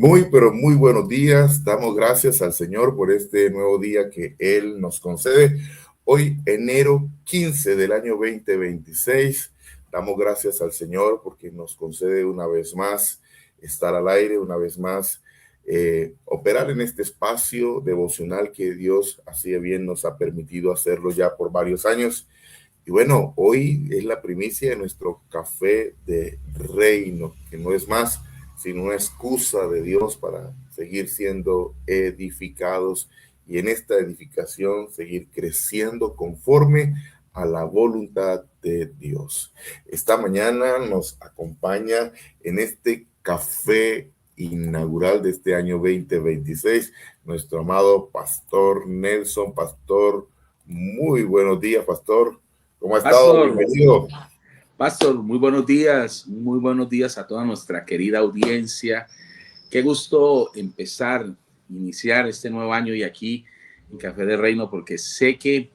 Muy, pero muy buenos días. Damos gracias al Señor por este nuevo día que Él nos concede. Hoy, enero 15 del año 2026, damos gracias al Señor porque nos concede una vez más estar al aire, una vez más operar en este espacio devocional que Dios así de bien nos ha permitido hacerlo ya por varios años. Y bueno, hoy es la primicia de nuestro café de reino, que no es más sino una excusa de Dios para seguir siendo edificados y en esta edificación seguir creciendo conforme a la voluntad de Dios. Esta mañana nos acompaña en este café inaugural de este año 2026 nuestro amado pastor Nelson. Pastor, muy buenos días, pastor. ¿Cómo ha estado? Pastor, Bienvenido. muy buenos días a toda nuestra querida audiencia. Qué gusto iniciar este nuevo año y aquí en Café de Reino, porque sé que,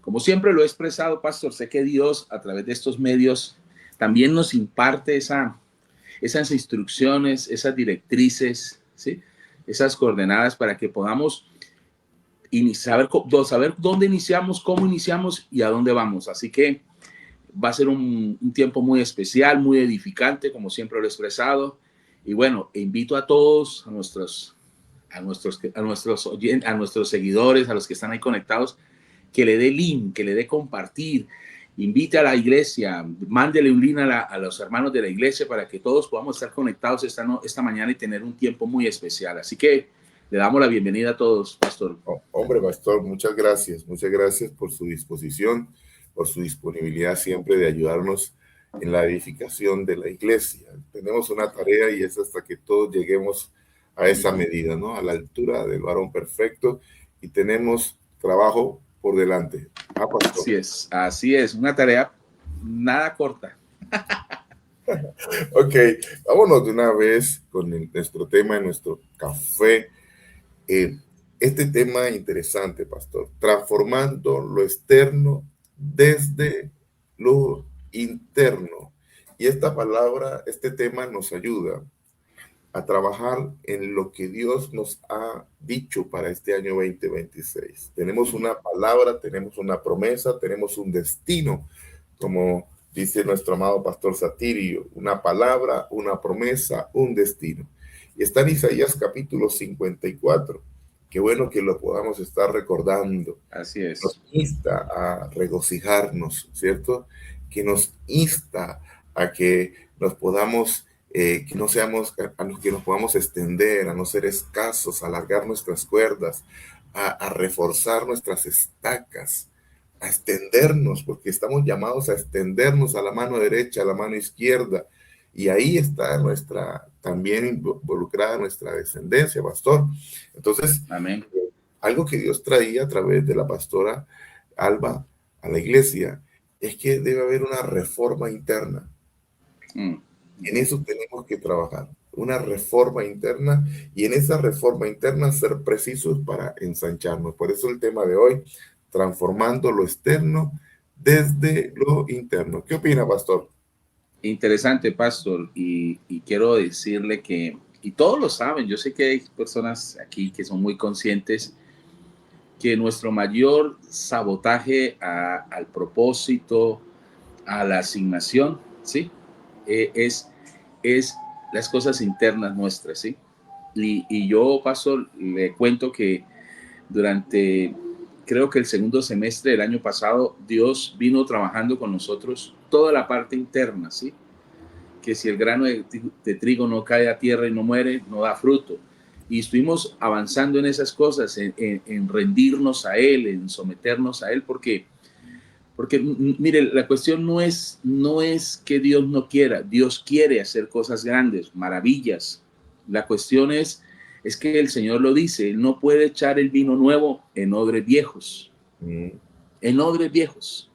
como siempre lo he expresado, Pastor, sé que Dios a través de estos medios también nos imparte esas instrucciones, esas directrices, ¿sí? Esas coordenadas para que podamos saber dónde iniciamos, cómo iniciamos y a dónde vamos. Así que va a ser un tiempo muy especial, muy edificante, como siempre lo he expresado. Y bueno, invito a todos, a nuestros seguidores, a los que están ahí conectados, que le dé link, que le dé compartir, invite a la iglesia, mándele un link a los hermanos de la iglesia para que todos podamos estar conectados esta mañana y tener un tiempo muy especial. Así que le damos la bienvenida a todos, Pastor. Hombre, pastor, muchas gracias por su disposición, por su disponibilidad siempre de ayudarnos en la edificación de la iglesia. Tenemos una tarea y es hasta que todos lleguemos a esa medida, ¿no? A la altura del varón perfecto y tenemos trabajo por delante. Ah, pastor. Así es, una tarea nada corta. Ok, vámonos de una vez con nuestro tema, nuestro café. Eh, este tema interesante, pastor, transformando lo externo desde lo interno. Y esta palabra, este tema nos ayuda a trabajar en lo que Dios nos ha dicho para este año 2026. Tenemos una palabra, tenemos una promesa, tenemos un destino, como dice nuestro amado pastor Satirio, una palabra, una promesa, un destino. Y está en Isaías capítulo 54. Qué bueno que lo podamos estar recordando. Así es. Nos insta a regocijarnos, ¿cierto? Que nos insta a que nos podamos, que no seamos, a los que nos podamos extender, a no ser escasos, a alargar nuestras cuerdas, a reforzar nuestras estacas, a extendernos, porque estamos llamados a extendernos a la mano derecha, a la mano izquierda, y ahí está también involucrada nuestra descendencia, pastor. Entonces, amén. Algo que Dios traía a través de la pastora Alba a la iglesia es que debe haber una reforma interna. En eso tenemos que trabajar, una reforma interna, y en esa reforma interna ser precisos para ensancharnos. Por eso el tema de hoy, transformando lo externo desde lo interno. ¿Qué opina, pastor? Interesante, Pastor, y quiero decirle que, y todos lo saben, yo sé que hay personas aquí que son muy conscientes que nuestro mayor sabotaje al propósito, a la asignación, ¿sí? Es las cosas internas nuestras, ¿sí? Y yo, Pastor, le cuento que durante, creo que el segundo semestre del año pasado, Dios vino trabajando con nosotros toda la parte interna, ¿sí? Que si el grano de trigo no cae a tierra y no muere, no da fruto. Y estuvimos avanzando en esas cosas, en rendirnos a Él, en someternos a Él, porque mire, la cuestión no es que Dios no quiera, Dios quiere hacer cosas grandes, maravillas. La cuestión es que el Señor lo dice, Él no puede echar el vino nuevo en odres viejos, en odres viejos.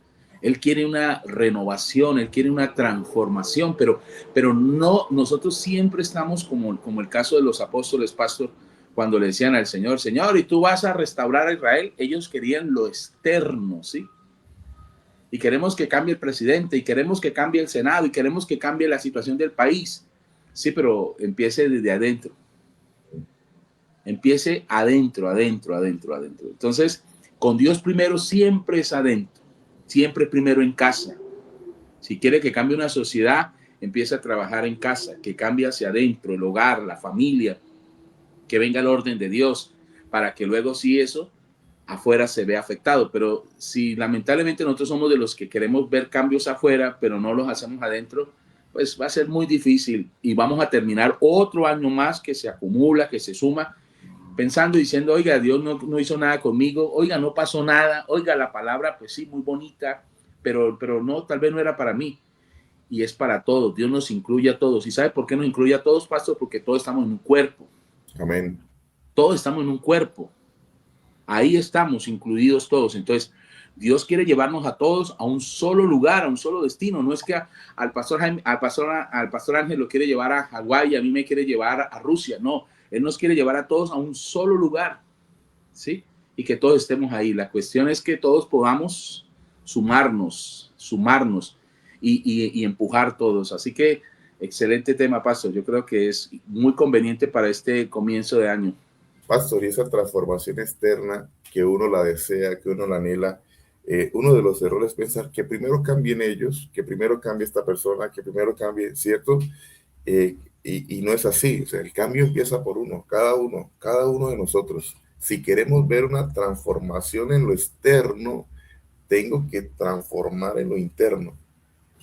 Él quiere una renovación, Él quiere una transformación, pero no, nosotros siempre estamos como el caso de los apóstoles, pastor, cuando le decían al Señor, Señor, ¿y tú vas a restaurar a Israel? Ellos querían lo externo, ¿sí? Y queremos que cambie el presidente, y queremos que cambie el Senado, y queremos que cambie la situación del país. Sí, pero empiece desde adentro. Empiece adentro, adentro, adentro, adentro. Entonces, con Dios primero siempre es adentro, siempre primero en casa. Si quiere que cambie una sociedad, empiece a trabajar en casa, que cambie hacia adentro, el hogar, la familia, que venga el orden de Dios, para que luego sí eso afuera se vea afectado. Pero si lamentablemente nosotros somos de los que queremos ver cambios afuera, pero no los hacemos adentro, pues va a ser muy difícil y vamos a terminar otro año más que se acumula, que se suma, pensando, diciendo, oiga, Dios no hizo nada conmigo, oiga, no pasó nada, oiga, la palabra, pues sí, muy bonita, pero no, tal vez no era para mí. Y es para todos, Dios nos incluye a todos. ¿Y sabe por qué nos incluye a todos, pastor? Porque todos estamos en un cuerpo. Amén. Todos estamos en un cuerpo. Ahí estamos incluidos todos. Entonces, Dios quiere llevarnos a todos a un solo lugar, a un solo destino. No es que al pastor Ángel lo quiere llevar a Hawái y a mí me quiere llevar a Rusia. No, Él nos quiere llevar a todos a un solo lugar, ¿sí? Y que todos estemos ahí. La cuestión es que todos podamos sumarnos y empujar todos. Así que, excelente tema, pastor. Yo creo que es muy conveniente para este comienzo de año. Pastor, y esa transformación externa que uno la desea, que uno la anhela, uno de los errores es pensar que primero cambien ellos, que primero cambie esta persona, que primero cambie, ¿cierto? Y no es así. O sea, el cambio empieza por cada uno de nosotros. Si queremos ver una transformación en lo externo, tengo que transformar en lo interno.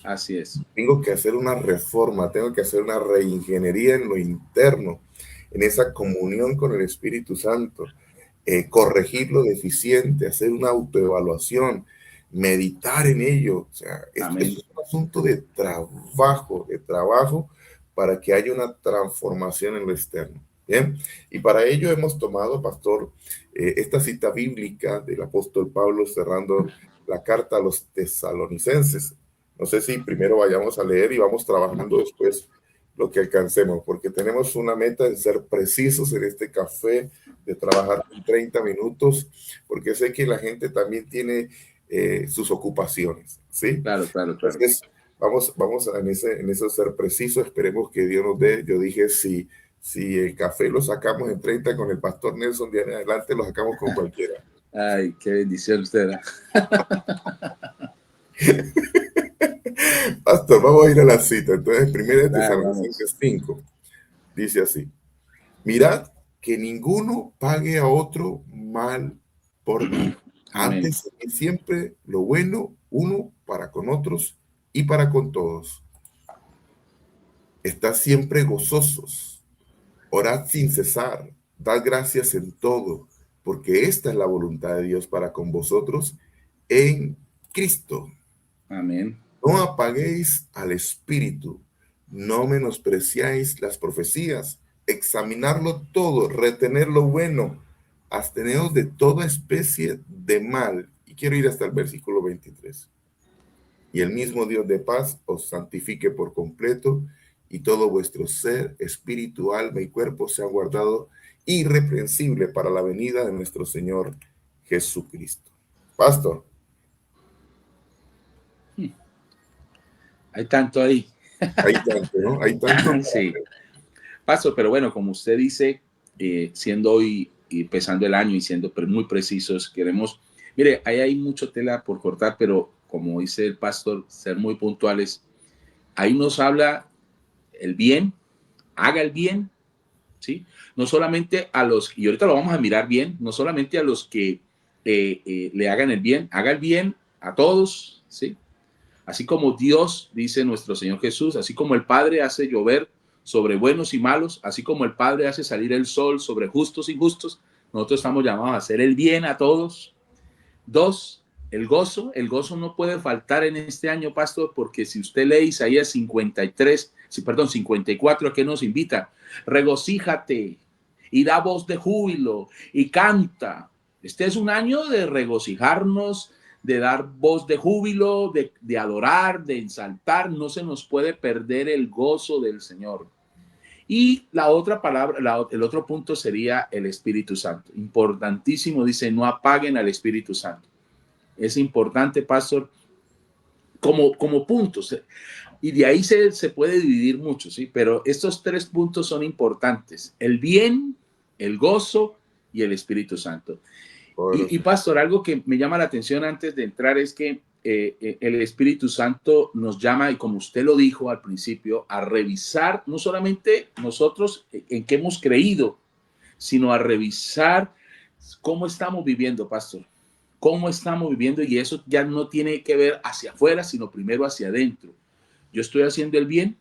Así es. Tengo que hacer una reforma, tengo que hacer una reingeniería en lo interno, en esa comunión con el Espíritu Santo, corregir lo deficiente, hacer una autoevaluación, meditar en ello. O sea, esto es un asunto de trabajo para que haya una transformación en lo externo. Bien, y para ello hemos tomado, pastor, esta cita bíblica del apóstol Pablo cerrando la carta a los tesalonicenses. No sé si primero vayamos a leer y vamos trabajando después lo que alcancemos, porque tenemos una meta de ser precisos en este café, de trabajar en 30 minutos, porque sé que la gente también tiene sus ocupaciones, ¿sí? Claro. Entonces, vamos en eso ser precisos, esperemos que Dios nos dé. Yo dije, si el café lo sacamos en 30 con el pastor Nelson, de en adelante lo sacamos con cualquiera. Ay, qué bendición usted. Pastor, vamos a ir a la cita. Entonces, 1 Tesalonicenses 5 dice así: mirad que ninguno pague a otro mal por mal. Antes, siempre lo bueno uno para con otros y para con todos. Estad siempre gozosos, orad sin cesar, dad gracias en todo, porque esta es la voluntad de Dios para con vosotros en Cristo. Amén. No apaguéis al espíritu, no menospreciáis las profecías, examinarlo todo, retener lo bueno, absteneos de toda especie de mal. Y quiero ir hasta el versículo 23. Y el mismo Dios de paz os santifique por completo, y todo vuestro ser, espíritu, alma y cuerpo sea guardado irreprensible para la venida de nuestro Señor Jesucristo. Pastor. Hay tanto ahí. Hay tanto, ¿no? Hay tanto. Sí. Pastor, pero bueno, como usted dice, siendo hoy empezando el año y siendo muy precisos, queremos, mire, ahí hay mucho tela por cortar, pero como dice el pastor, ser muy puntuales. Ahí nos habla el bien, haga el bien, ¿sí? No solamente a los, y ahorita lo vamos a mirar bien, no solamente a los que le hagan el bien, haga el bien a todos, ¿sí? Así como Dios, dice nuestro Señor Jesús, así como el Padre hace llover sobre buenos y malos, así como el Padre hace salir el sol sobre justos y injustos, nosotros estamos llamados a hacer el bien a todos. 2, el gozo no puede faltar en este año, pastor, porque si usted lee Isaías 54, ¿a qué nos invita? Regocíjate y da voz de júbilo y canta. Este es un año de regocijarnos, de dar voz de júbilo, de adorar, de ensaltar. No se nos puede perder el gozo del Señor. Y la otra palabra, el otro punto sería el Espíritu Santo. Importantísimo, dice, no apaguen al Espíritu Santo. Es importante, pastor, como puntos. Y de ahí se puede dividir mucho, ¿sí? Pero estos 3 puntos son importantes. El bien, el gozo y el Espíritu Santo. Y pastor, algo que me llama la atención antes de entrar es que el Espíritu Santo nos llama, y como usted lo dijo al principio, a revisar no solamente nosotros en qué hemos creído, sino a revisar cómo estamos viviendo, pastor. Cómo estamos viviendo, y eso ya no tiene que ver hacia afuera, sino primero hacia adentro. Yo estoy haciendo el bien,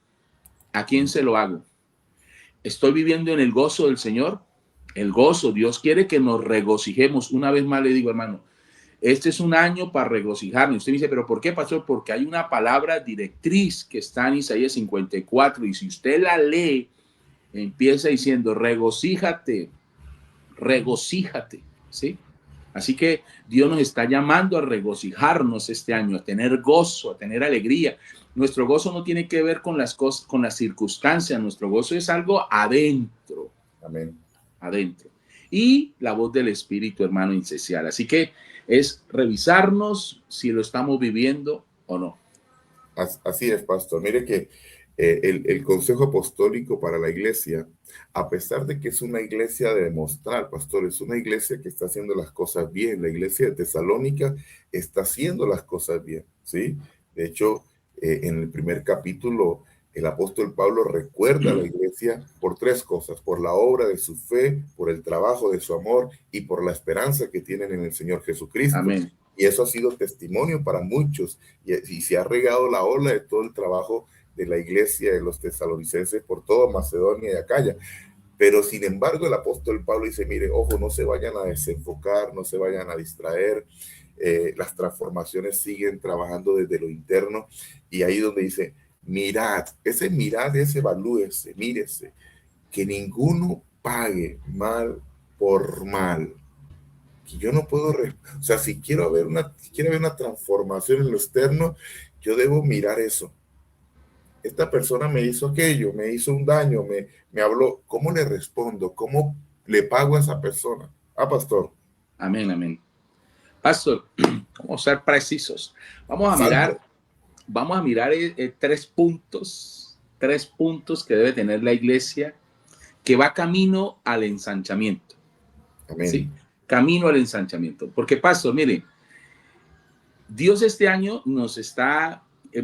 ¿a quién se lo hago? ¿Estoy viviendo en el gozo del Señor? El gozo, Dios quiere que nos regocijemos. Una vez más le digo, hermano, este es un año para regocijarnos. Usted me dice, ¿pero por qué, pastor? Porque hay una palabra directriz que está en Isaías 54, y si usted la lee, empieza diciendo, regocíjate, regocíjate, ¿sí? Así que Dios nos está llamando a regocijarnos este año, a tener gozo, a tener alegría. Nuestro gozo no tiene que ver con las cosas, con las circunstancias. Nuestro gozo es algo adentro. Amén. Adentro. Y la voz del Espíritu, hermano, incencial. Así que es revisarnos si lo estamos viviendo o no. Así es, pastor. Mire que el Consejo Apostólico para la Iglesia, a pesar de que es una iglesia de demostrar, pastor, es una iglesia que está haciendo las cosas bien. La iglesia de Tesalónica está haciendo las cosas bien, ¿sí? De hecho, en el primer capítulo, el apóstol Pablo recuerda a la iglesia por tres cosas: por la obra de su fe, por el trabajo de su amor y por la esperanza que tienen en el Señor Jesucristo. Amén. Y eso ha sido testimonio para muchos, y se ha regado la ola de todo el trabajo de la iglesia de los tesalonicenses por toda Macedonia y Acaya. Pero sin embargo el apóstol Pablo dice, mire, ojo, no se vayan a desenfocar, no se vayan a distraer, las transformaciones siguen trabajando desde lo interno, y ahí donde dice, mirad, ese evalúese, mírese, que ninguno pague mal por mal. Que yo no puedo, o sea, si quiero ver una transformación en lo externo, yo debo mirar eso. Esta persona me hizo aquello, me hizo un daño, me habló. ¿Cómo le respondo? ¿Cómo le pago a esa persona? Pastor. Amén, amén. Pastor, vamos a ser precisos. Vamos a mirar tres puntos que debe tener la iglesia, que va camino al ensanchamiento. Amén. ¿Sí? Camino al ensanchamiento. Porque, pastor, mire, Dios este año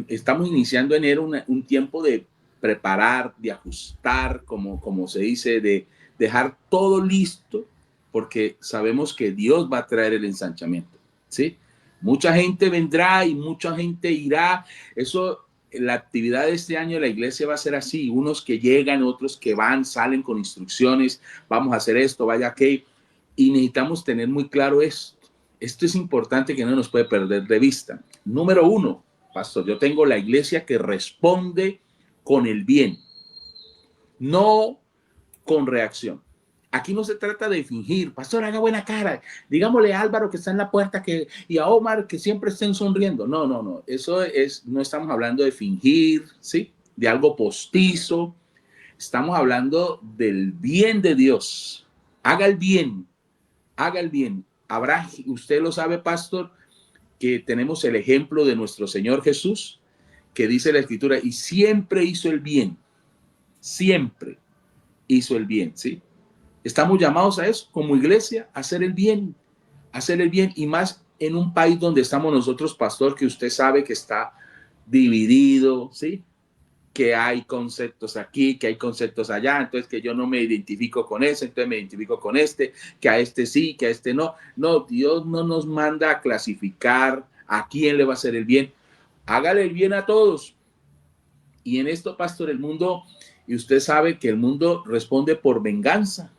estamos iniciando enero un tiempo de preparar, de ajustar, como se dice, de dejar todo listo, porque sabemos que Dios va a traer el ensanchamiento, ¿sí? Mucha gente vendrá y mucha gente irá. Eso, la actividad de este año de la iglesia va a ser así: unos que llegan, otros que van, salen con instrucciones, vamos a hacer esto, vaya aquí, y necesitamos tener muy claro esto. Esto es importante, que no nos puede perder de vista. Número uno, pastor, yo tengo la iglesia que responde con el bien, no con reacción. Aquí no se trata de fingir. Pastor, haga buena cara. Digámosle a Álvaro que está en la puerta y a Omar que siempre estén sonriendo. No. Eso no estamos hablando de fingir, ¿sí? De algo postizo. Estamos hablando del bien de Dios. Haga el bien. Haga el bien. Usted lo sabe, pastor, que tenemos el ejemplo de nuestro Señor Jesús, que dice la Escritura, y siempre hizo el bien. Siempre hizo el bien, ¿sí? Estamos llamados a eso, como iglesia, a hacer el bien, y más en un país donde estamos nosotros, pastor, que usted sabe que está dividido, ¿sí? Que hay conceptos aquí, que hay conceptos allá, entonces que yo no me identifico con ese, entonces me identifico con este, que a este sí, que a este no. No, Dios no nos manda a clasificar a quién le va a hacer el bien. Hágale el bien a todos. Y en esto, pastor, el mundo, y usted sabe que el mundo responde por venganza.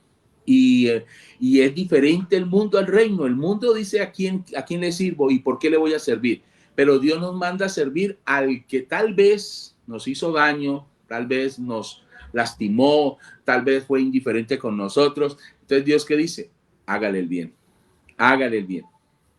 Y es diferente el mundo al reino. El mundo dice a quién le sirvo y por qué le voy a servir. Pero Dios nos manda a servir al que tal vez nos hizo daño, tal vez nos lastimó, tal vez fue indiferente con nosotros. Entonces, ¿Dios qué dice? Hágale el bien. Hágale el bien.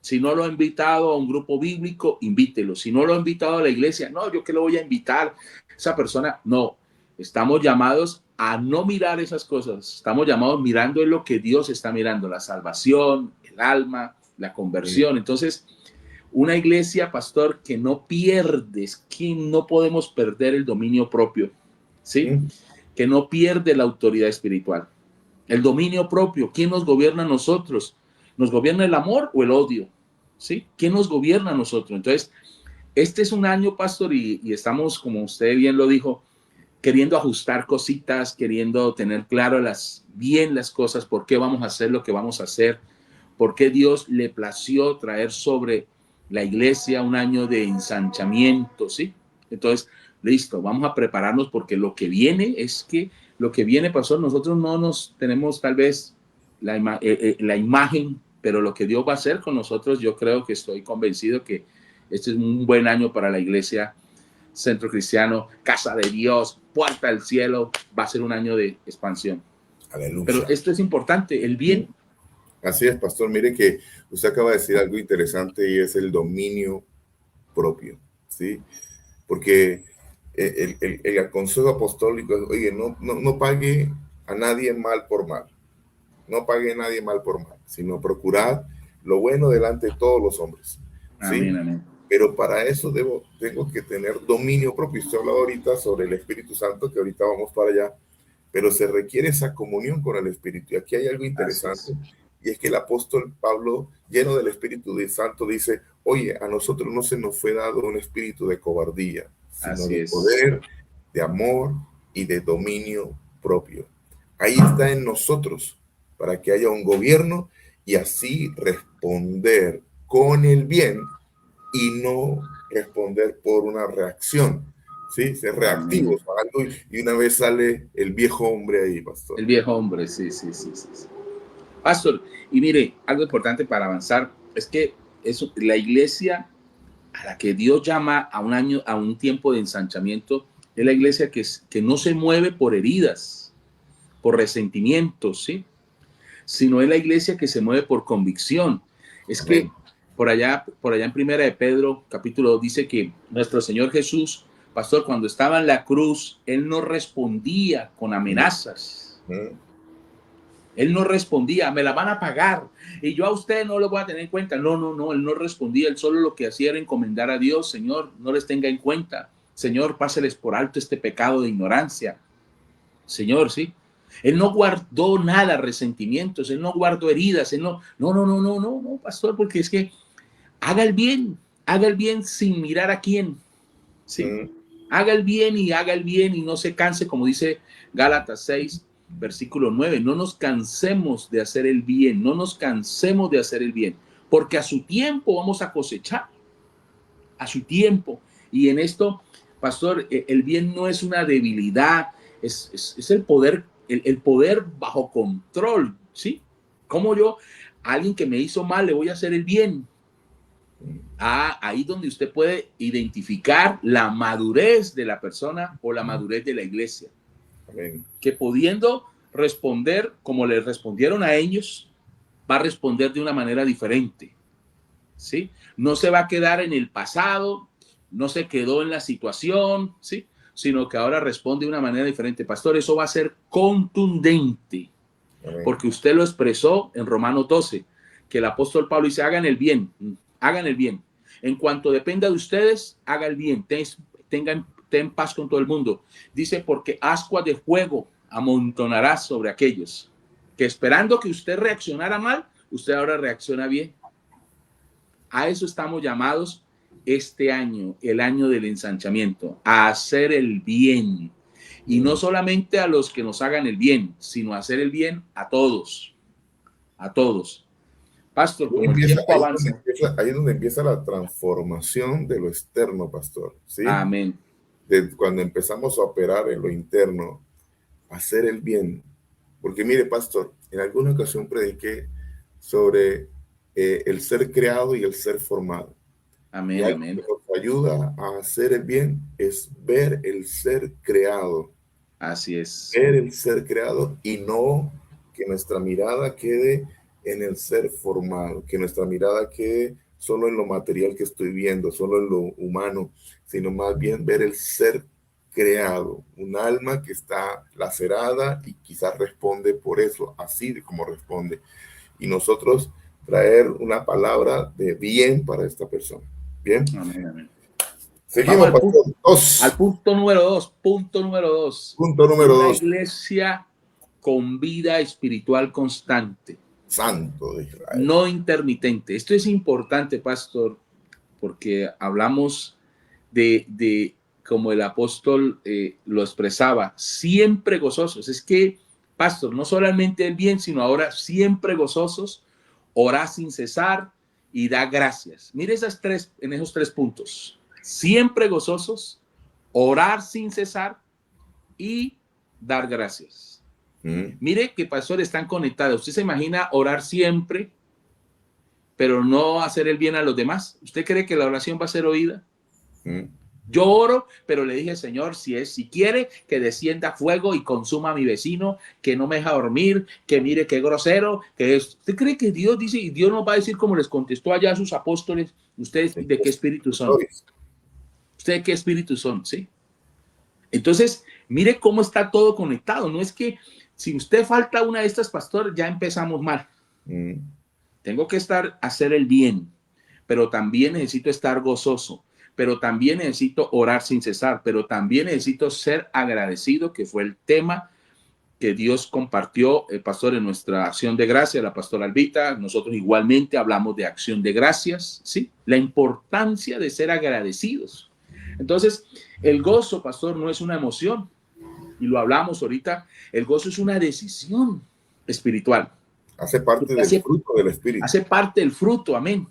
Si no lo ha invitado a un grupo bíblico, invítelo. Si no lo ha invitado a la iglesia, no, yo que lo voy a invitar. Esa persona, no. Estamos llamados a no mirar esas cosas. Estamos llamados mirando en lo que Dios está mirando: la salvación, el alma, la conversión. Entonces, una iglesia, pastor, que no pierdes, que no podemos perder el dominio propio, ¿sí? Que no pierde la autoridad espiritual. El dominio propio. ¿Quién nos gobierna a nosotros? ¿Nos gobierna el amor o el odio? ¿Sí? ¿Quién nos gobierna a nosotros? Entonces, este es un año, pastor, y estamos, como usted bien lo dijo, queriendo ajustar cositas, queriendo tener claro bien las cosas, por qué vamos a hacer lo que vamos a hacer, por qué Dios le plació traer sobre la iglesia un año de ensanchamiento, ¿sí? Entonces, listo, vamos a prepararnos porque lo que viene es que, lo que viene, pastor, nosotros no nos tenemos tal vez la imagen, pero lo que Dios va a hacer con nosotros, yo creo que estoy convencido que este es un buen año para la iglesia Centro Cristiano, Casa de Dios, Puerta del Cielo, va a ser un año de expansión. Aleluya. Pero esto es importante, el bien. Así es, pastor. Mire que usted acaba de decir algo interesante y es el dominio propio, ¿sí? Porque el consejo apostólico es, oye, no pague a nadie mal por mal. No pague a nadie mal por mal, sino procurad lo bueno delante de todos los hombres, ¿sí? Amén, amén. Pero para eso tengo que tener dominio propio. Usted hablaba ahorita sobre el Espíritu Santo, que ahorita vamos para allá, pero se requiere esa comunión con el Espíritu. Y aquí hay algo interesante, y es que el apóstol Pablo, lleno del Espíritu Santo, dice, oye, a nosotros no se nos fue dado un espíritu de cobardía, sino de poder, de amor y de dominio propio. Ahí está en nosotros, para que haya un gobierno y así responder con el bien y no responder por una reacción. ¿Sí? Ser reactivos a algo y una vez sale el viejo hombre ahí, pastor. El viejo hombre, sí. Pastor, y mire, algo importante para avanzar es que la iglesia a la que Dios llama a un año, a un tiempo de ensanchamiento, es la iglesia que no se mueve por heridas, por resentimientos, ¿sí? Sino es la iglesia que se mueve por convicción. Es Amén. Que por allá en Primera de Pedro, capítulo 2, dice que nuestro Señor Jesús, pastor, cuando estaba en la cruz, Él no respondía con amenazas. Él no respondía, me la van a pagar y yo a usted no lo voy a tener en cuenta. No, Él no respondía. Él solo lo que hacía era encomendar a Dios. Señor, no les tenga en cuenta. Señor, páseles por alto este pecado de ignorancia. Señor, sí. Él no guardó nada, resentimientos, Él no guardó heridas, Él no, pastor, porque es que haga el bien sin mirar a quién, ¿sí? Haga el bien y no se canse, como dice Gálatas 6, versículo 9, no nos cansemos de hacer el bien, porque a su tiempo vamos a cosechar, a su tiempo. Y en esto, pastor, el bien no es una debilidad, es el poder, el poder bajo control, ¿sí? ¿Cómo yo, a alguien que me hizo mal, le voy a hacer el bien? Ahí donde usted puede identificar la madurez de la persona o la madurez de la iglesia. Amén. Que pudiendo responder como le respondieron a ellos, va a responder de una manera diferente, ¿sí? No se va a quedar en el pasado, no se quedó en la situación, ¿sí? Sino que ahora responde de una manera diferente. Pastor, eso va a ser contundente. Amén. Porque usted lo expresó en Romanos 12, que el apóstol Pablo dice, hagan el bien. En cuanto dependa de ustedes, haga el bien. Ten paz con todo el mundo. Dice, porque ascuas de fuego amontonará sobre aquellos que esperando que usted reaccionara mal, usted ahora reacciona bien. A eso estamos llamados este año, el año del ensanchamiento, a hacer el bien. Y no solamente a los que nos hagan el bien, sino a hacer el bien a todos. A todos. Pastor, como el tiempo avanza. Ahí es donde empieza la transformación de lo externo, pastor. ¿Sí? Amén. Cuando empezamos a operar en lo interno, hacer el bien. Porque mire, pastor, en alguna ocasión prediqué sobre el ser creado y el ser formado. Amén, y amén. Lo que nos ayuda a hacer el bien es ver el ser creado. Así es. Ver el ser creado y no que nuestra mirada quede en el ser formado, que nuestra mirada quede solo en lo material que estoy viendo, solo en lo humano, sino más bien ver el ser creado, un alma que está lacerada y quizás responde por eso, así de como responde. Y nosotros traer una palabra de bien para esta persona. Bien. Amén, amén. Seguimos al punto número 2. Punto número 2. Una iglesia con vida espiritual constante. Santo de Israel. No intermitente. Esto es importante, pastor, porque hablamos de como el apóstol lo expresaba, siempre gozosos. Es que, pastor, no solamente el bien, sino ahora siempre gozosos, orá sin cesar y da gracias. Mire en esos tres puntos. Siempre gozosos, orar sin cesar y dar gracias. Mire que, pastor, están conectados. Usted se imagina orar siempre, pero no hacer el bien a los demás. ¿Usted cree que la oración va a ser oída? Yo oro, pero le dije, Señor, si quiere que descienda fuego y consuma a mi vecino, que no me deja dormir, que mire qué grosero, que es. ¿Usted cree que Dios dice, y Dios nos va a decir como les contestó allá a sus apóstoles, ustedes de qué espíritu son? ¿Ustedes de qué espíritu son? ¿Sí? Entonces, mire cómo está todo conectado. No es que si usted falta una de estas, pastor, ya empezamos mal. Tengo que hacer el bien, pero también necesito estar gozoso. Pero también necesito orar sin cesar, pero también necesito ser agradecido, que fue el tema que Dios compartió, el pastor, en nuestra acción de gracias, la pastora Albita. Nosotros igualmente hablamos de acción de gracias, ¿sí? La importancia de ser agradecidos. Entonces, el gozo, pastor, no es una emoción, y lo hablamos ahorita, el gozo es una decisión espiritual. Hace parte del fruto del Espíritu. Hace parte del fruto, amén.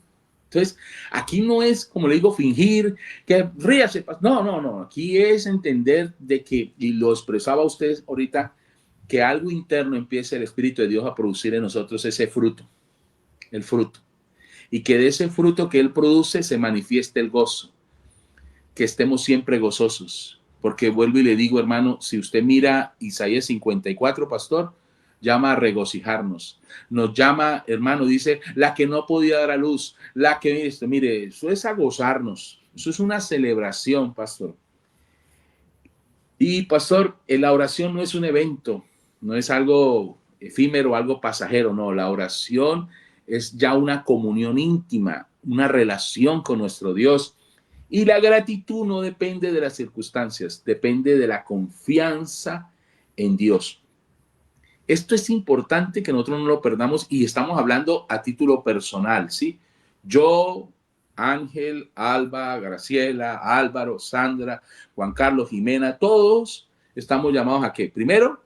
Entonces, aquí no es, como le digo, fingir que ríase. No. Aquí es entender de que, y lo expresaba usted ahorita, que algo interno empiece el Espíritu de Dios a producir en nosotros ese fruto, el fruto. Y que de ese fruto que Él produce se manifieste el gozo. Que estemos siempre gozosos. Porque vuelvo y le digo, hermano, si usted mira Isaías 54, pastor, llama a regocijarnos. Nos llama, hermano, dice, la que no podía dar a luz, la que, mire, eso es a gozarnos. Eso es una celebración, pastor. Y, pastor, la oración no es un evento, no es algo efímero, algo pasajero, no. La oración es ya una comunión íntima, una relación con nuestro Dios. Y la gratitud no depende de las circunstancias, depende de la confianza en Dios. Esto es importante que nosotros no lo perdamos, y estamos hablando a título personal, ¿sí? Yo, Ángel, Alba, Graciela, Álvaro, Sandra, Juan Carlos, Jimena, todos estamos llamados a ¿qué? Primero,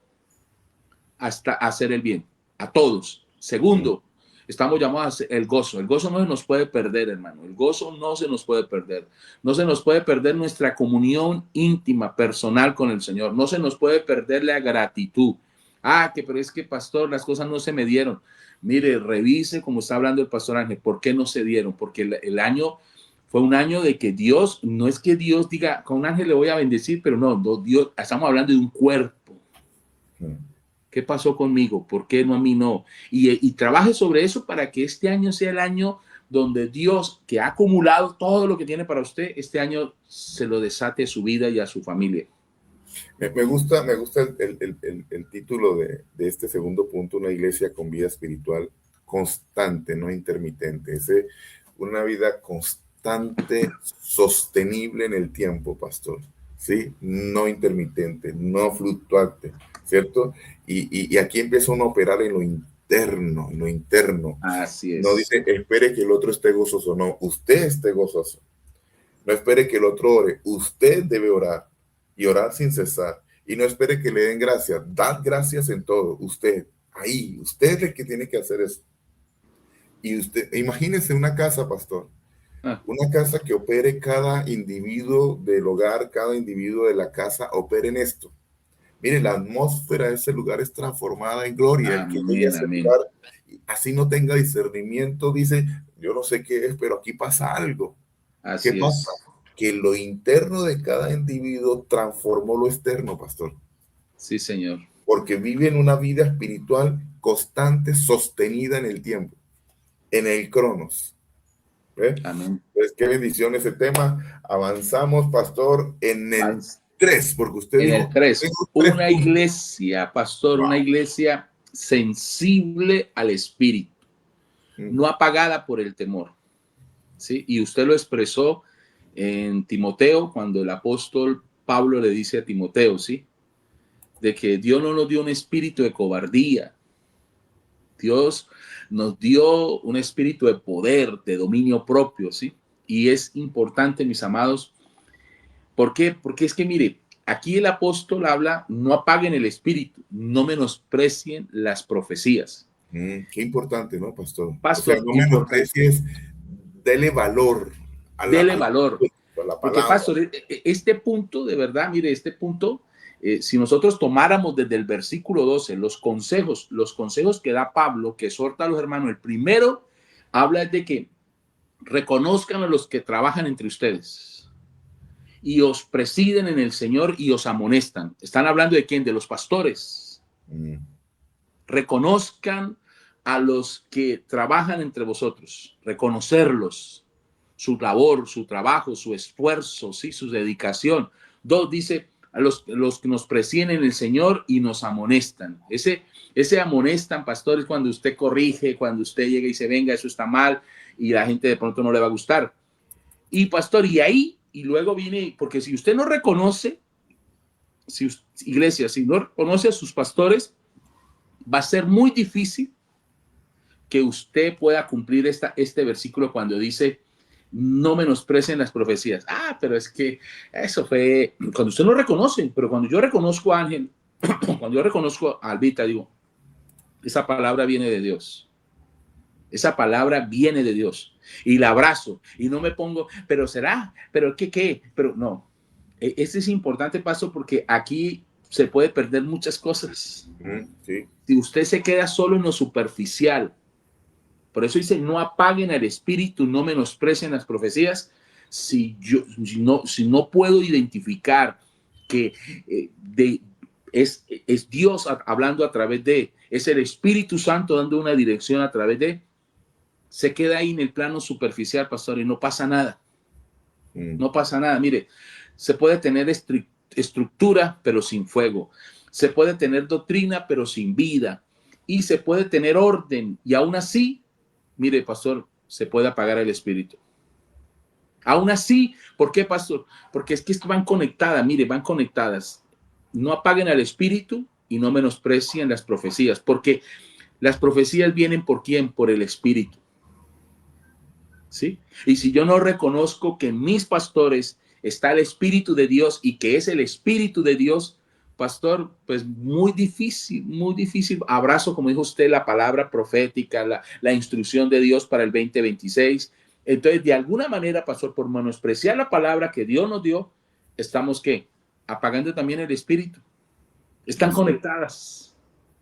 hasta hacer el bien, a todos. Segundo, estamos llamados a hacer el gozo. El gozo no se nos puede perder, hermano. El gozo no se nos puede perder. No se nos puede perder nuestra comunión íntima, personal con el Señor. No se nos puede perder la gratitud. Pero es que, pastor, las cosas no se me dieron. Mire, revise, como está hablando el pastor Ángel, ¿por qué no se dieron? Porque el año fue un año de que Dios, no es que Dios diga, con Ángel le voy a bendecir, pero no, Dios, estamos hablando de un cuerpo. ¿Qué pasó conmigo? ¿Por qué no a mí no? Y trabaje sobre eso para que este año sea el año donde Dios, que ha acumulado todo lo que tiene para usted, este año se lo desate a su vida y a su familia. Me gusta el título de este segundo punto, una iglesia con vida espiritual constante, no intermitente. Es una vida constante, sostenible en el tiempo, pastor. ¿Sí? No intermitente, no fluctuante, ¿cierto? Y aquí empieza uno a operar en lo interno. Así es. No dice, espere que el otro esté gozoso, no, usted esté gozoso. No espere que el otro ore, usted debe orar y orar sin cesar. Y no espere que le den gracias, dad gracias en todo. Usted es el que tiene que hacer eso. Y usted, imagínese una casa, pastor, una casa que opere cada individuo del hogar, cada individuo de la casa, opere en esto. Mire, la atmósfera de ese lugar es transformada en gloria. El que llegue a ese lugar, así no tenga discernimiento, dice, yo no sé qué es, pero aquí pasa algo. ¿Qué pasa? Que lo interno de cada individuo transformó lo externo, pastor. Sí, señor. Porque viven una vida espiritual constante, sostenida en el tiempo, en el cronos. ¿Ve? Amén. Pues qué bendición ese tema. Avanzamos, pastor, en el 3, porque usted en dijo, el 3, una iglesia, pastor, una iglesia sensible al espíritu, no apagada por el temor. ¿Sí? Y usted lo expresó en Timoteo, cuando el apóstol Pablo le dice a Timoteo, ¿sí? de que Dios no nos dio un espíritu de cobardía. Dios nos dio un espíritu de poder, de dominio propio, ¿sí? Y es importante, mis amados. ¿Por qué? Porque es que, mire, aquí el apóstol habla, no apaguen el espíritu, no menosprecien las profecías. Qué importante, ¿no, pastor? O sea, Pastor, no importante. menosprecies, dele valor a Dele valor. la Porque, palabra. pastor, este punto, de verdad, mire, este punto, si nosotros tomáramos desde el versículo 12 los consejos que da Pablo, que exhorta a los hermanos, el primero habla de que reconozcan a los que trabajan entre ustedes y os presiden en el Señor y os amonestan. ¿Están hablando de quién? De los pastores. Reconozcan a los que trabajan entre vosotros, reconocerlos, su labor, su trabajo, su esfuerzo, ¿sí? Su dedicación. Dos, dice, a los que nos presiden en el Señor y nos amonestan. Ese amonestan, pastores, cuando usted corrige, cuando usted llega y dice, venga, eso está mal, y la gente de pronto no le va a gustar. Y pastor, y ahí, y luego viene, porque si usted no reconoce, iglesia, si no reconoce a sus pastores, va a ser muy difícil que usted pueda cumplir este versículo cuando dice, no menosprecien las profecías. Ah, pero es que eso fue cuando usted no reconoce, pero cuando yo reconozco a Ángel, cuando yo reconozco a Albita, digo, esa palabra viene de Dios. Esa palabra viene de Dios. Y la abrazo y no me pongo, pero será, pero qué, pero no. Este es importante, paso, porque aquí se puede perder muchas cosas. Sí. Si usted se queda solo en lo superficial, por eso dice, no apaguen al espíritu, no menosprecien las profecías. Si no puedo identificar que es Dios hablando a través de, es el Espíritu Santo dando una dirección a través de, se queda ahí en el plano superficial, pastor, y no pasa nada. No pasa nada. Mire, se puede tener estructura, pero sin fuego. Se puede tener doctrina, pero sin vida. Y se puede tener orden, y aún así, mire, pastor, se puede apagar el espíritu. Aún así, ¿por qué, pastor? Porque es que van conectadas, mire, van conectadas. No apaguen al espíritu y no menosprecien las profecías, porque las profecías vienen ¿por quién? Por el espíritu. ¿Sí? Y si yo no reconozco que en mis pastores está el espíritu de Dios y que es el espíritu de Dios, pastor, pues muy difícil, abrazo, como dijo usted, la palabra profética, la instrucción de Dios para el 2026. Entonces, de alguna manera, pastor, por menospreciar la palabra que Dios nos dio, estamos, ¿qué? Apagando también el espíritu. Están conectadas.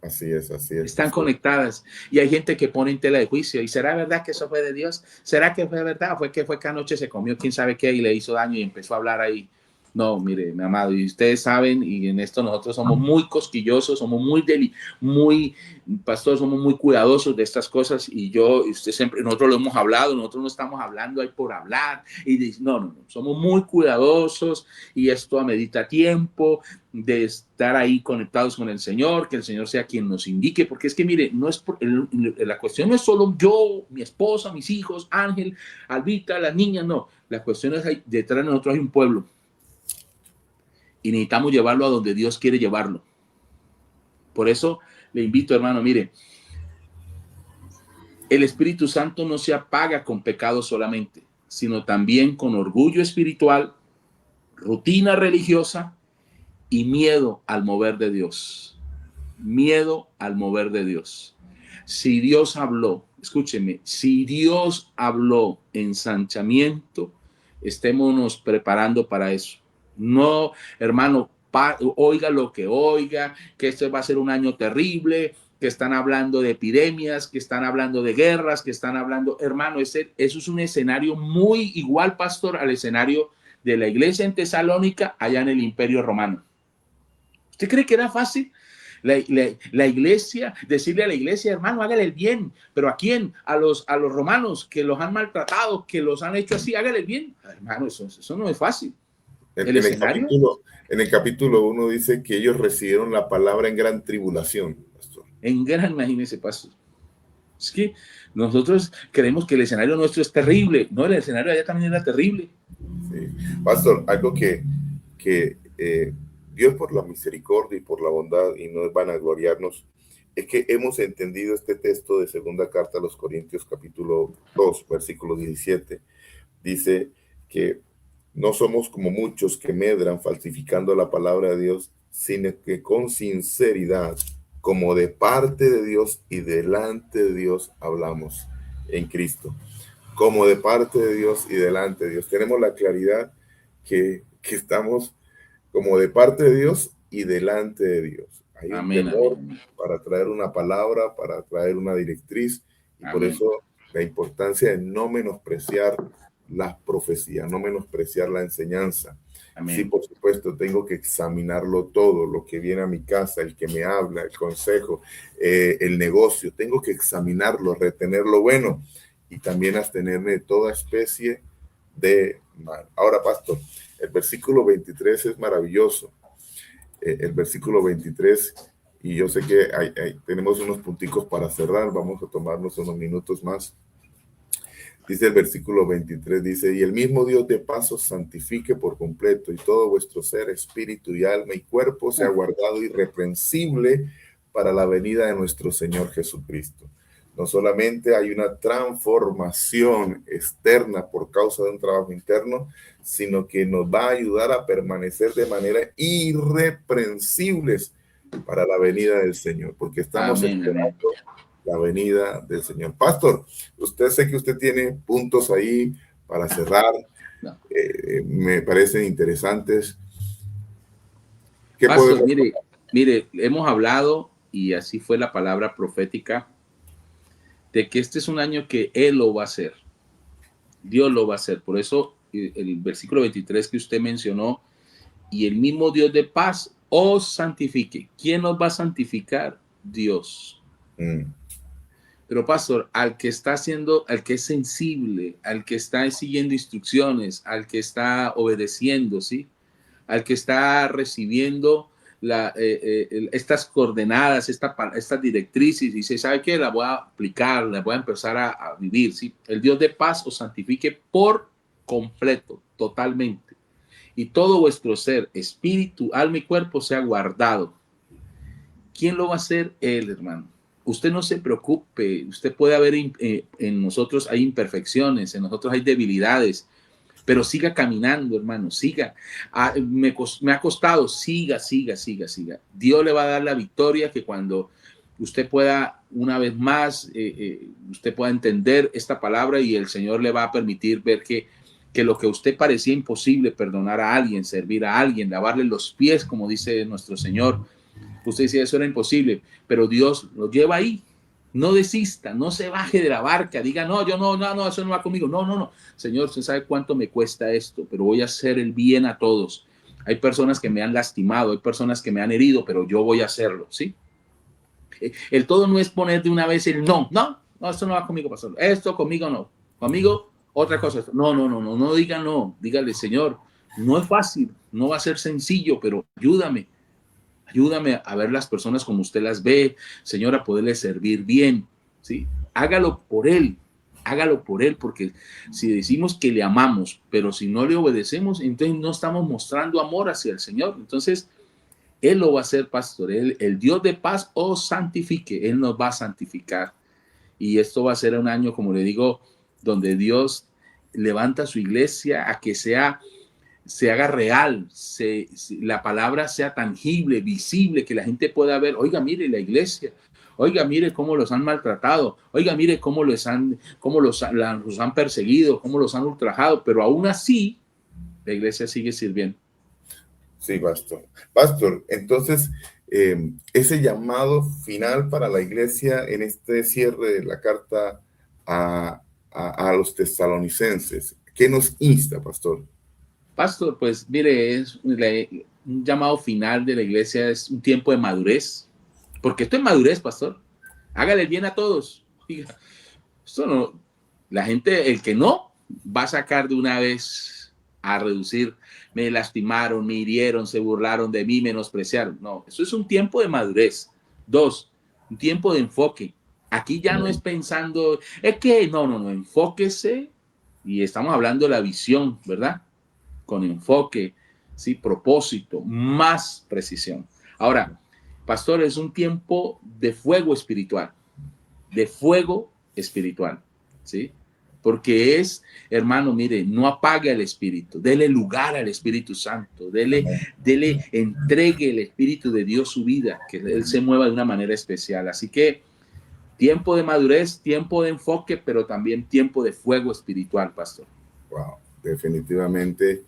Así es. Están conectadas. Y hay gente que pone en tela de juicio. ¿Y será verdad que eso fue de Dios? ¿Será que fue verdad? ¿Fue que anoche se comió quién sabe qué y le hizo daño y empezó a hablar ahí? No, mire, mi amado, y ustedes saben, y en esto nosotros somos muy cosquillosos, somos muy, pastor, somos muy cuidadosos de estas cosas, y usted siempre, nosotros lo hemos hablado, nosotros no estamos hablando ahí por hablar, y no, somos muy cuidadosos, y esto amerita tiempo de estar ahí conectados con el Señor, que el Señor sea quien nos indique, porque es que, mire, no es la cuestión no es solo yo, mi esposa, mis hijos, Ángel, Albita, las niñas, no, la cuestión es ahí, detrás de nosotros hay un pueblo, y necesitamos llevarlo a donde Dios quiere llevarlo. Por eso le invito, hermano, mire, el Espíritu Santo no se apaga con pecado solamente, sino también con orgullo espiritual, rutina religiosa y miedo al mover de Dios. Miedo al mover de Dios. Si Dios habló, escúcheme, si Dios habló ensanchamiento, estémonos preparando para eso. No, hermano, oiga lo que oiga, que este va a ser un año terrible, que están hablando de epidemias, que están hablando de guerras, que están hablando, hermano, eso es un escenario muy igual, pastor, al escenario de la iglesia en Tesalónica, allá en el Imperio Romano. ¿Usted cree que era fácil? La iglesia, decirle a la iglesia, hermano, hágale el bien, pero ¿a quién? A los romanos que los han maltratado, que los han hecho así, hágale el bien. Hermano, eso no es fácil. En el capítulo 1 dice que ellos recibieron la palabra en gran tribulación, pastor. En gran, imagínese, pastor. Es que nosotros creemos que el escenario nuestro es terrible. No, el escenario allá también era terrible. Sí. Pastor, algo que Dios por la misericordia y por la bondad, y no es vanagloriarnos, es que hemos entendido este texto de segunda carta a los Corintios capítulo 2, versículo 17. Dice que no somos como muchos que medran falsificando la palabra de Dios, sino que con sinceridad, como de parte de Dios y delante de Dios hablamos en Cristo. Como de parte de Dios y delante de Dios. Tenemos la claridad que estamos como de parte de Dios y delante de Dios. Hay un Amén, amén, temor amén. para traer una palabra, para traer una directriz, y por Amén, eso la importancia de no menospreciar las profecías, no menospreciar la enseñanza. Sí, amén, por supuesto, tengo que examinarlo todo, lo que viene a mi casa, el que me habla, el consejo, el negocio, tengo que examinarlo, retener lo bueno y también abstenerme de toda especie de mal. Ahora, pastor, el versículo 23 es maravilloso. El versículo 23, y yo sé que tenemos unos punticos para cerrar, vamos a tomarnos unos minutos más. Dice el versículo 23, dice, y el mismo Dios de paz os santifique por completo, y todo vuestro ser, espíritu y alma y cuerpo sea guardado irreprensible para la venida de nuestro Señor Jesucristo. No solamente hay una transformación externa por causa de un trabajo interno, sino que nos va a ayudar a permanecer de manera irreprensibles para la venida del Señor, porque estamos amén, amén. esperando la venida del Señor. Pastor, usted sé que usted tiene puntos ahí para cerrar, No. me parecen interesantes. ¿Qué Pastor, podemos? mire, hemos hablado y así fue la palabra profética de que este es un año que Él lo va a hacer. Dios lo va a hacer. Por eso el versículo 23 que usted mencionó, y el mismo Dios de paz os santifique. ¿Quién nos va a santificar? Dios. Pero pastor, al que está haciendo, al que es sensible, al que está siguiendo instrucciones, al que está obedeciendo, ¿sí? Al que está recibiendo estas coordenadas, estas directrices, y dice, ¿sabe qué? La voy a aplicar, la voy a empezar a vivir, ¿sí? El Dios de paz os santifique por completo, totalmente. Y todo vuestro ser, espíritu, alma y cuerpo sea guardado. ¿Quién lo va a hacer? Él, hermano. Usted no se preocupe, usted puede haber, en nosotros hay imperfecciones, en nosotros hay debilidades, pero siga caminando, hermano, siga. Me ha costado, siga. Dios le va a dar la victoria, que cuando usted pueda, una vez más, usted pueda entender esta palabra, y el Señor le va a permitir ver que lo que a usted parecía imposible, perdonar a alguien, servir a alguien, lavarle los pies, como dice nuestro Señor, usted decía eso era imposible, pero Dios lo lleva ahí. No desista, no se baje de la barca, diga, no, yo no, eso no va conmigo. No. Señor, usted sabe cuánto me cuesta esto, pero voy a hacer el bien a todos. Hay personas que me han lastimado, hay personas que me han herido, pero yo voy a hacerlo, ¿sí? El todo no es poner de una vez el no, esto no va conmigo, pastor. Esto conmigo no. Conmigo, otra cosa. No diga no. Dígale, Señor, no es fácil, no va a ser sencillo, pero ayúdame. Ayúdame a ver las personas como usted las ve, Señor, a poderle servir bien, ¿sí? Hágalo por Él, porque si decimos que le amamos, pero si no le obedecemos, entonces no estamos mostrando amor hacia el Señor. Entonces, Él lo va a hacer, pastor. El Dios de paz os santifique, Él nos va a santificar. Y esto va a ser un año, como le digo, donde Dios levanta su iglesia a que se haga real, la palabra sea tangible, visible, que la gente pueda ver, oiga, mire la iglesia, oiga, mire cómo los han maltratado, oiga, mire cómo los han perseguido, cómo los han ultrajado, pero aún así la iglesia sigue sirviendo. Sí, pastor. Pastor, entonces, ese llamado final para la iglesia en este cierre de la carta a los tesalonicenses, ¿qué nos insta, pastor? Pastor, pues mire, un llamado final de la iglesia, es un tiempo de madurez, porque esto es madurez, pastor. Hágale el bien a todos. Diga, esto no, la gente, el que no, va a sacar de una vez a reducir, me lastimaron, me hirieron, se burlaron de mí, menospreciaron. No, eso es un tiempo de madurez. Dos, un tiempo de enfoque. Aquí ya no es pensando, es que no, enfóquese, y estamos hablando de la visión, ¿verdad? Con enfoque, ¿sí? Propósito, más precisión. Ahora, pastor, es un tiempo de fuego espiritual, ¿sí? Porque es, hermano, mire, no apague al Espíritu, dele lugar al Espíritu Santo, entregue el Espíritu de Dios su vida, que Él se mueva de una manera especial. Así que tiempo de madurez, tiempo de enfoque, pero también tiempo de fuego espiritual, pastor. Wow, definitivamente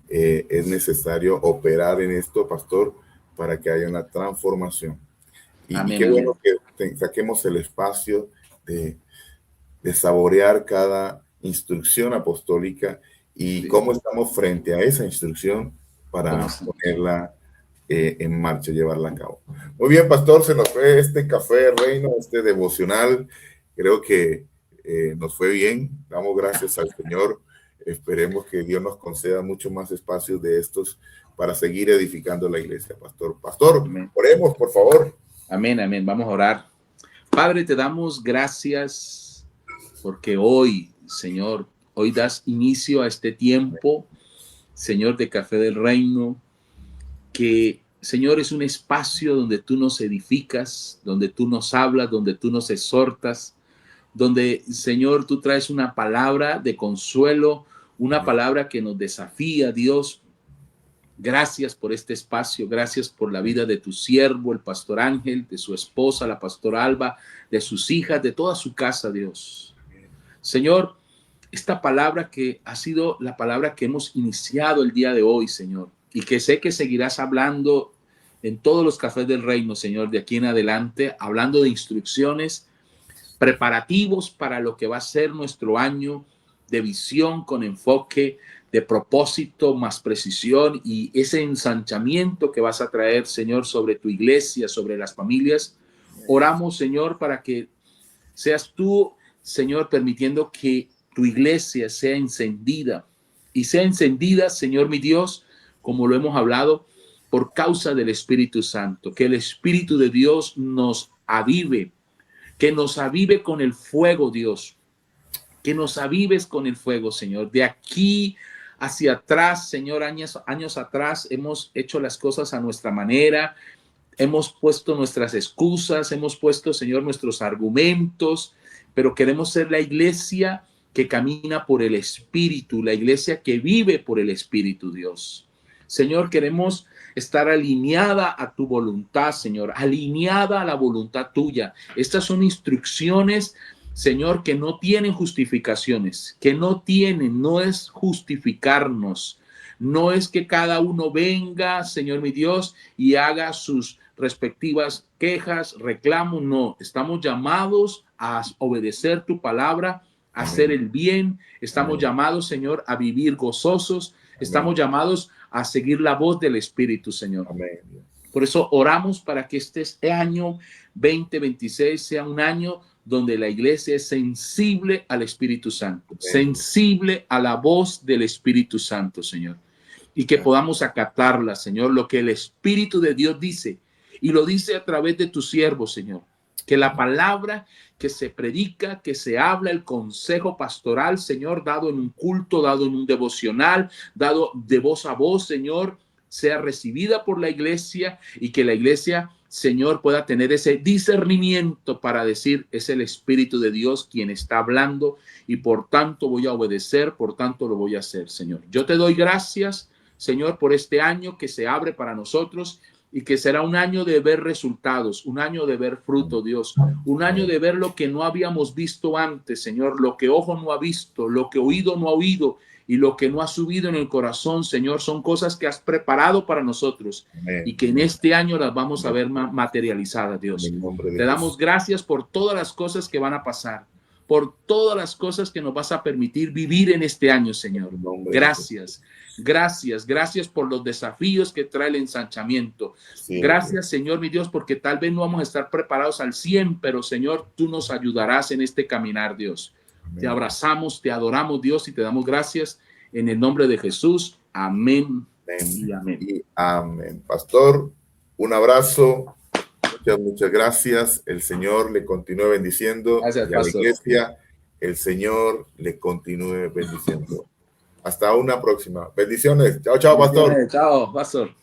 es necesario operar en esto, pastor, para que haya una transformación. Y qué bueno que saquemos el espacio de saborear cada instrucción apostólica y cómo estamos frente a esa instrucción para ponerla en marcha, llevarla a cabo. Muy bien, pastor, se nos fue este café reino, este devocional. Creo que nos fue bien. Damos gracias al Señor. Esperemos que Dios nos conceda mucho más espacios de estos para seguir edificando la iglesia, pastor. Pastor, amén. Oremos, por favor. Amén, amén. Vamos a orar. Padre, te damos gracias porque hoy, Señor, hoy das inicio a este tiempo, Señor, de Café del Reino, que, Señor, es un espacio donde tú nos edificas, donde tú nos hablas, donde tú nos exhortas, donde, Señor, tú traes una palabra de consuelo, una palabra que nos desafía, Dios. Gracias por este espacio, gracias por la vida de tu siervo, el pastor Ángel, de su esposa, la pastora Alba, de sus hijas, de toda su casa, Dios. Señor, esta palabra que ha sido la palabra que hemos iniciado el día de hoy, Señor, y que sé que seguirás hablando en todos los cafés del reino, Señor, de aquí en adelante, hablando de instrucciones, preparativos para lo que va a ser nuestro año, de visión con enfoque, de propósito, más precisión y ese ensanchamiento que vas a traer, Señor, sobre tu iglesia, sobre las familias. Oramos, Señor, para que seas tú, Señor, permitiendo que tu iglesia sea encendida y sea encendida, Señor, mi Dios, como lo hemos hablado, por causa del Espíritu Santo, que el Espíritu de Dios nos avive, que nos avive con el fuego, Dios, que nos avives con el fuego, Señor. De aquí hacia atrás, Señor, años atrás hemos hecho las cosas a nuestra manera, hemos puesto nuestras excusas, hemos puesto, Señor, nuestros argumentos, pero queremos ser la iglesia que camina por el Espíritu, la iglesia que vive por el Espíritu, Dios. Señor, queremos estar alineada a tu voluntad, Señor, alineada a la voluntad tuya. Estas son instrucciones, Señor, que no tienen justificaciones, no es justificarnos, no es que cada uno venga, Señor mi Dios, y haga sus respectivas quejas, reclamos, no, estamos llamados a obedecer tu palabra, a hacer el bien, estamos llamados, Señor, a vivir gozosos, estamos llamados a seguir la voz del Espíritu, Señor. Amén. Por eso oramos para que este año 2026 sea un año donde la iglesia es sensible al Espíritu Santo, sensible a la voz del Espíritu Santo, Señor, y que podamos acatarla, Señor, lo que el Espíritu de Dios dice, y lo dice a través de tu siervo, Señor, que la palabra que se predica, que se habla, el consejo pastoral, Señor, dado en un culto, dado en un devocional, dado de voz a voz, Señor, sea recibida por la iglesia y que la iglesia, Señor, pueda tener ese discernimiento para decir, es el Espíritu de Dios quien está hablando y por tanto voy a obedecer, por tanto lo voy a hacer, Señor. Yo te doy gracias, Señor, por este año que se abre para nosotros y que será un año de ver resultados, un año de ver fruto, Dios, un año de ver lo que no habíamos visto antes, Señor, lo que ojo no ha visto, lo que oído no ha oído y lo que no ha subido en el corazón, Señor, son cosas que has preparado para nosotros. Amén. Y que en este año las vamos a ver materializadas, Dios. Te damos gracias por todas las cosas que van a pasar, por todas las cosas que nos vas a permitir vivir en este año, Señor. Gracias. Gracias por los desafíos que trae el ensanchamiento. Sí, gracias, Señor, mi Dios, porque tal vez no vamos a estar preparados al 100, pero, Señor, tú nos ayudarás en este caminar, Dios. Amén. Te abrazamos, te adoramos, Dios, y te damos gracias en el nombre de Jesús. Amén. Y amén. Y amén. Pastor, un abrazo. Muchas gracias. El Señor le continúe bendiciendo. Gracias, y a la iglesia, el Señor le continúe bendiciendo. Hasta una próxima. Bendiciones. Chao, chao, pastor. Bendiciones. Chao, pastor.